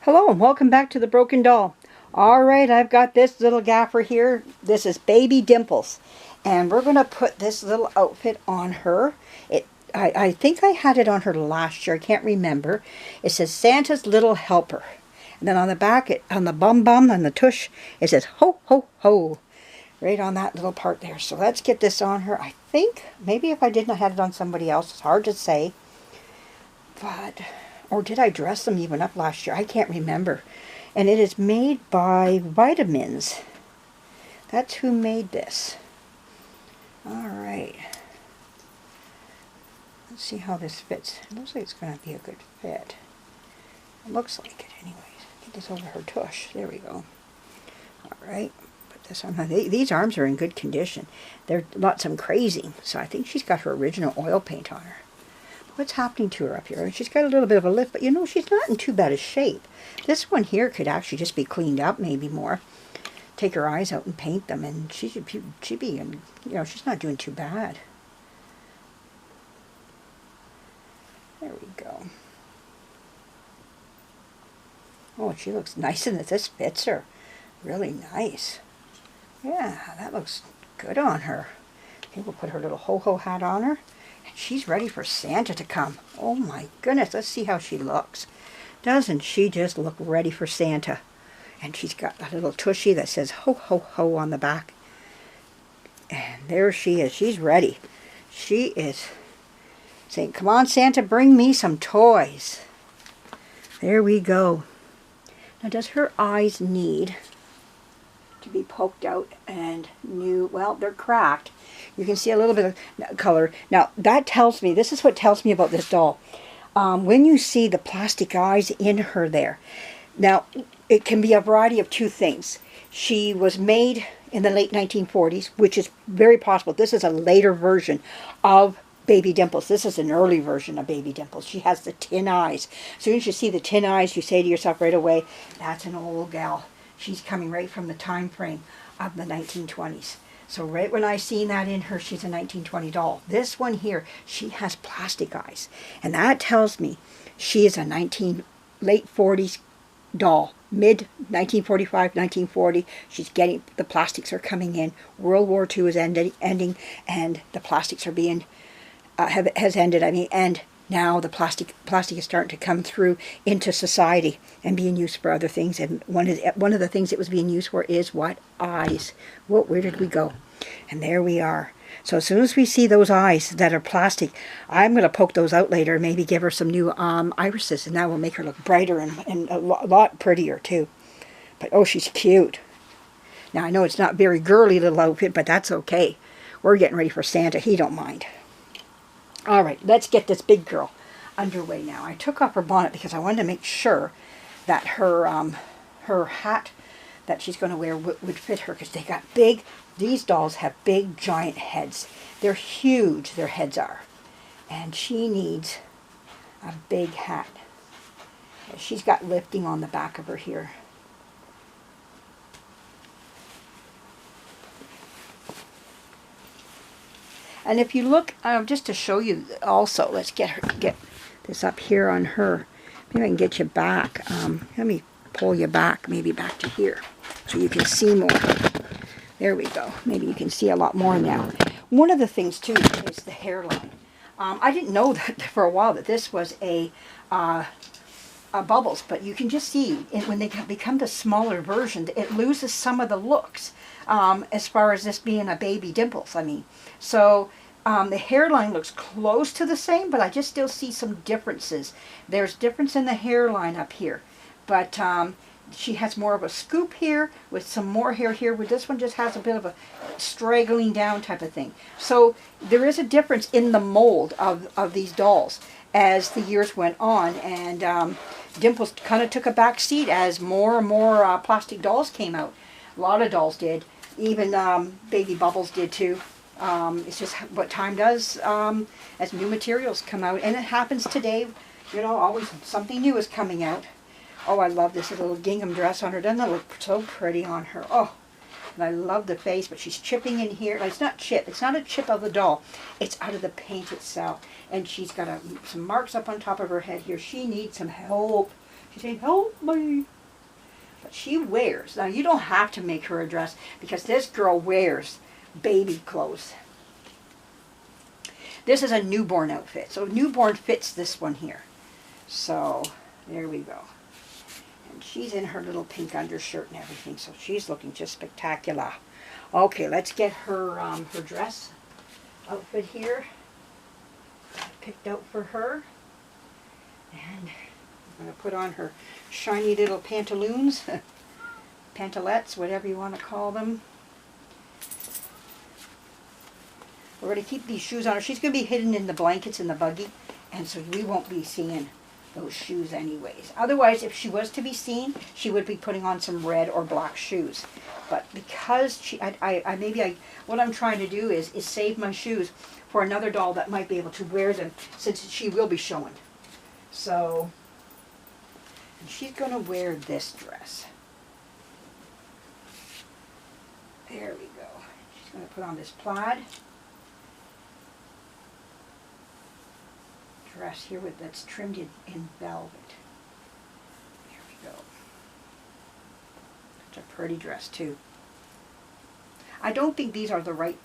Hello and welcome back to the Broken Doll. Alright, I've got this little gaffer here. This is Baby Dimples. And we're going to put this little outfit on her. I think I had it on her last year. I can't remember. It says Santa's Little Helper. And then on the back, on the bum and the tush, it says ho ho ho. Right on that little part there. So let's get this on her. I think, maybe if I didn't, I had it on somebody else. It's hard to say. But... or did I dress them even up last year? I can't remember. And it is made by Vitamins. That's who made this. Alright. Let's see how this fits. It looks like it's going to be a good fit. It looks like it anyways. Get this over her tush. There we go. Alright. Put this on. These arms are in good condition. They're not some crazy. So I think she's got her original oil paint on her. What's happening to her up here? She's got a little bit of a lift, but you know, she's not in too bad a shape. This one here could actually just be cleaned up maybe more. Take her eyes out and paint them, and she'd be in, you know, she's not doing too bad. There we go. Oh, she looks nice, and this fits her. Really nice. Yeah, that looks good on her. Okay, we'll put her little ho-ho hat on her. She's ready for Santa to come. Oh my goodness, let's see how she looks. Doesn't she just look ready for Santa? And she's got that little tushy that says ho ho ho on the back. And there she is. She's ready. She is saying, come on Santa, bring me some toys. There we go. Now does her eyes need to be poked out and new? Well, they're cracked. You can see a little bit of color. Now, that tells me, this is what tells me about this doll. When you see the plastic eyes in her there, now, it can be a variety of two things. She was made in the late 1940s, which is very possible. This is a later version of Baby Dimples. This is an early version of Baby Dimples. She has the tin eyes. As soon as you see the tin eyes, you say to yourself right away, that's an old gal. She's coming right from the time frame of the 1920s. So right when I seen that in her, she's a 1920 doll. This one here, she has plastic eyes. And that tells me she is a late 40s doll. Mid 1945, 1940, she's getting, the plastics are coming in. World War II is ending, and the plastics are being, has ended, and now the plastic is starting to come through into society and being used for other things. And one of the things it was being used for is what? Eyes. Where did we go? And there we are. So as soon as we see those eyes that are plastic, I'm going to poke those out later. Maybe give her some new irises, and that will make her look brighter and a lot prettier too. But oh, she's cute. Now I know it's not very girly little outfit, but that's okay. We're getting ready for Santa. He don't mind. All right, let's get this big girl underway now. I took off her bonnet because I wanted to make sure that her hat that she's going to wear would fit her, because they got big, these dolls have big giant heads. They're huge, their heads are. And she needs a big hat. She's got lifting on the back of her here. And if you look, just to show you also, let's get this up here on her. Maybe I can get you back. Let me pull you back, maybe back to here, so you can see more. There we go. Maybe you can see a lot more now. One of the things too is the hairline. I didn't know that for a while that this was a bubbles, but you can just see when they become the smaller version, it loses some of the looks. As far as this being a Baby Dimples, So the hairline looks close to the same, but I just still see some differences. There's difference in the hairline up here, but she has more of a scoop here with some more hair here, where this one just has a bit of a straggling down type of thing. So there is a difference in the mold of these dolls as the years went on, and Dimples kind of took a back seat as more and more plastic dolls came out. A lot of dolls did. Even Baby Bubbles did too. It's just what time does as new materials come out. And it happens today. You know, always something new is coming out. Oh, I love this little gingham dress on her. Doesn't that look so pretty on her? Oh, and I love the face, but she's chipping in here. It's not chip. It's not a chip of the doll. It's out of the paint itself. And she's got some marks up on top of her head here. She needs some help. She's saying, help me. But she wears, now you don't have to make her a dress because this girl wears baby clothes. This is a newborn outfit. So newborn fits this one here. So there we go. And she's in her little pink undershirt and everything. So she's looking just spectacular. Okay, let's get her her dress outfit here. Picked out for her. And I'm going to put on her shiny little pantaloons. Pantalettes, whatever you want to call them. We're going to keep these shoes on her. She's going to be hidden in the blankets in the buggy, and so we won't be seeing those shoes anyways. Otherwise, if she was to be seen, she would be putting on some red or black shoes. But because what I'm trying to do is save my shoes for another doll that might be able to wear them, since she will be showing. So, and she's going to wear this dress. There we go. She's going to put on this plaid dress here that's trimmed in velvet. There we go. It's a pretty dress too. I don't think these are the right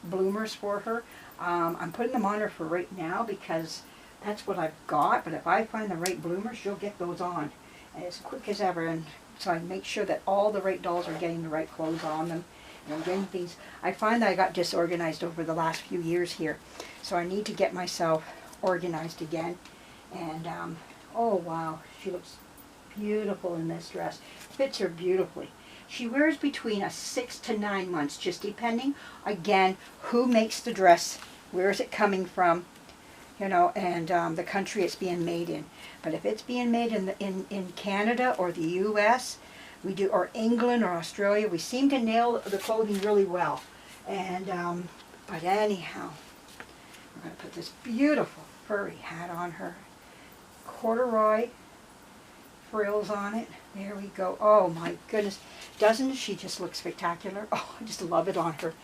bloomers for her. I'm putting them on her for right now because that's what I've got, but if I find the right bloomers, she'll get those on as quick as ever. And so I make sure that all the right dolls are getting the right clothes on them. And I'm getting things. I find that I got disorganized over the last few years here, so I need to get myself organized again. And oh wow, she looks beautiful in this dress. Fits her beautifully. She wears between 6 to 9 months, just depending again who makes the dress, where is it coming from, you know, and the country it's being made in. But if it's being made in Canada or the U.S., we do, or England or Australia, we seem to nail the clothing really well. And but anyhow, we're going to put this beautiful furry hat on her. Corduroy frills on it. There we go. Oh my goodness. Doesn't she just look spectacular? Oh, I just love it on her.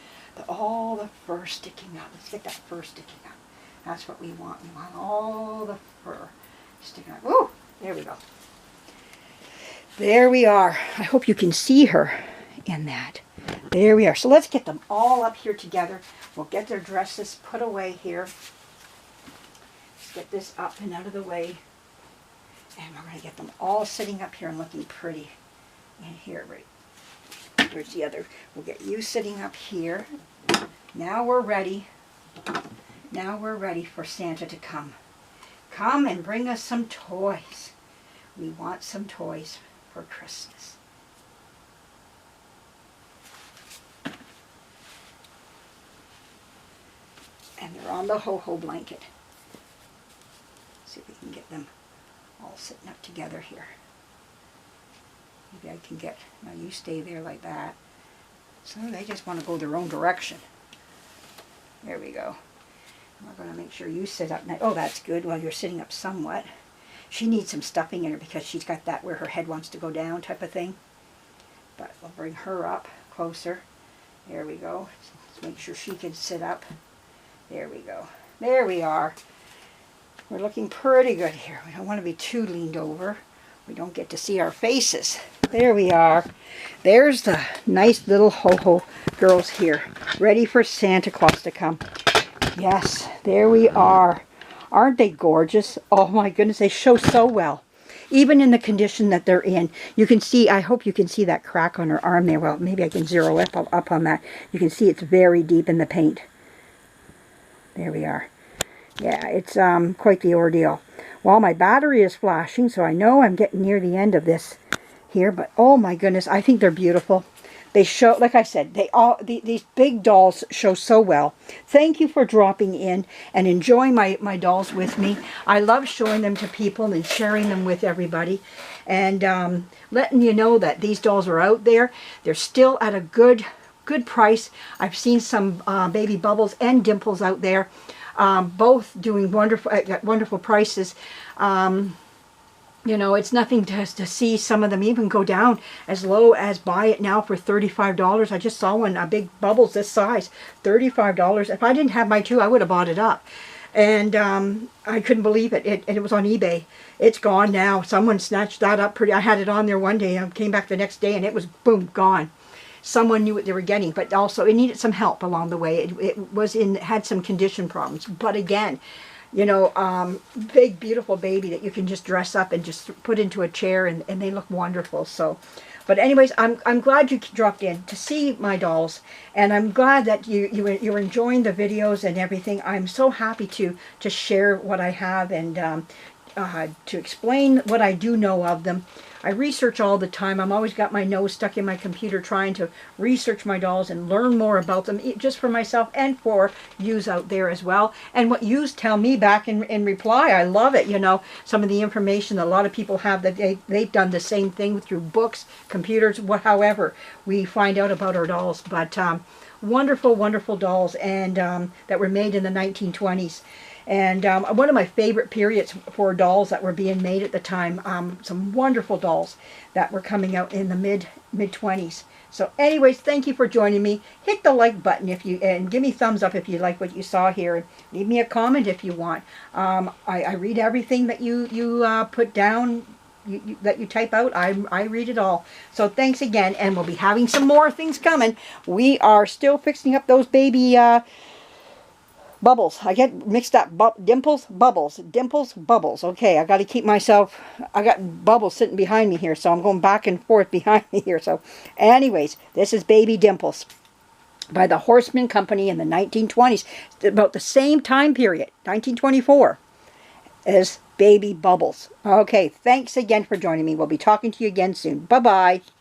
All the fur sticking out. Let's get that fur sticking out. That's what we want. We want all the fur sticking out. Woo! There we go. There we are. I hope you can see her in that. There we are. So let's get them all up here together. We'll get their dresses put away here. Let's get this up and out of the way. And we're going to get them all sitting up here and looking pretty. And here, right. There's the other. We'll get you sitting up here. Now we're ready. Now we're ready for Santa to come. Come and bring us some toys. We want some toys for Christmas. And they're on the ho-ho blanket. See if we can get them all sitting up together here. Maybe I can get, now you stay there like that. So they just want to go their own direction. There we go. And we're going to make sure you sit up now. Oh, that's good. Well, you're sitting up somewhat. She needs some stuffing in her because she's got that where her head wants to go down type of thing. But we'll bring her up closer. There we go. Let's make sure she can sit up. There we go. There we are. We're looking pretty good here. We don't want to be too leaned over. We don't get to see our faces. There we are. There's the nice little ho-ho girls here, ready for Santa Claus to come. Yes, there we are. Aren't they gorgeous? Oh my goodness, they show so well. Even in the condition that they're in. You can see, I hope you can see that crack on her arm there. Well, maybe I can zero up on that. You can see it's very deep in the paint. There we are. Yeah, it's quite the ordeal. Well, my battery is flashing, so I know I'm getting near the end of this here. But oh my goodness, I think they're beautiful. They show, like I said, these big dolls show so well. Thank you for dropping in and enjoying my dolls with me. I love showing them to people and sharing them with everybody. And letting you know that these dolls are out there. They're still at a good price. I've seen some Baby Bubbles and Dimples out there. Both doing wonderful at wonderful prices. You know, it's nothing to see some of them even go down as low as buy it now for $35. I just saw one, a Big Bubbles this size, $35. If I didn't have my two, I would have bought it up. And I couldn't believe it. It was on eBay. It's gone now. Someone snatched that up pretty. I had it on there one day. I came back the next day and it was boom, gone. Someone knew what they were getting, but also it needed some help along the way. It had some condition problems. But again, you know, big, beautiful baby that you can just dress up and just put into a chair, and they look wonderful. So, but anyways, I'm glad you dropped in to see my dolls, and I'm glad that you're enjoying the videos and everything. I'm so happy to share what I have and to explain what I do know of them. I research all the time. I'm always got my nose stuck in my computer trying to research my dolls and learn more about them, just for myself and for yous out there as well. And what yous tell me back in reply, I love it. You know, some of the information that a lot of people have, that they've done the same thing through books, computers, however we find out about our dolls. But wonderful, wonderful dolls, and that were made in the 1920s. And one of my favorite periods for dolls that were being made at the time, some wonderful dolls that were coming out in the mid-20s. So anyways, thank you for joining me. Hit the like button and give me thumbs up if you like what you saw here. And leave me a comment if you want. I read everything that you put down, that you type out. I read it all. So thanks again, and we'll be having some more things coming. We are still fixing up those baby Bubbles. I get mixed up. Dimples, Bubbles. Dimples, Bubbles. Okay, I got to keep myself... I got Bubbles sitting behind me here, so I'm going back and forth behind me here. So, anyways, this is Baby Dimples by the Horseman Company in the 1920s. About the same time period, 1924, as Baby Bubbles. Okay, thanks again for joining me. We'll be talking to you again soon. Bye-bye.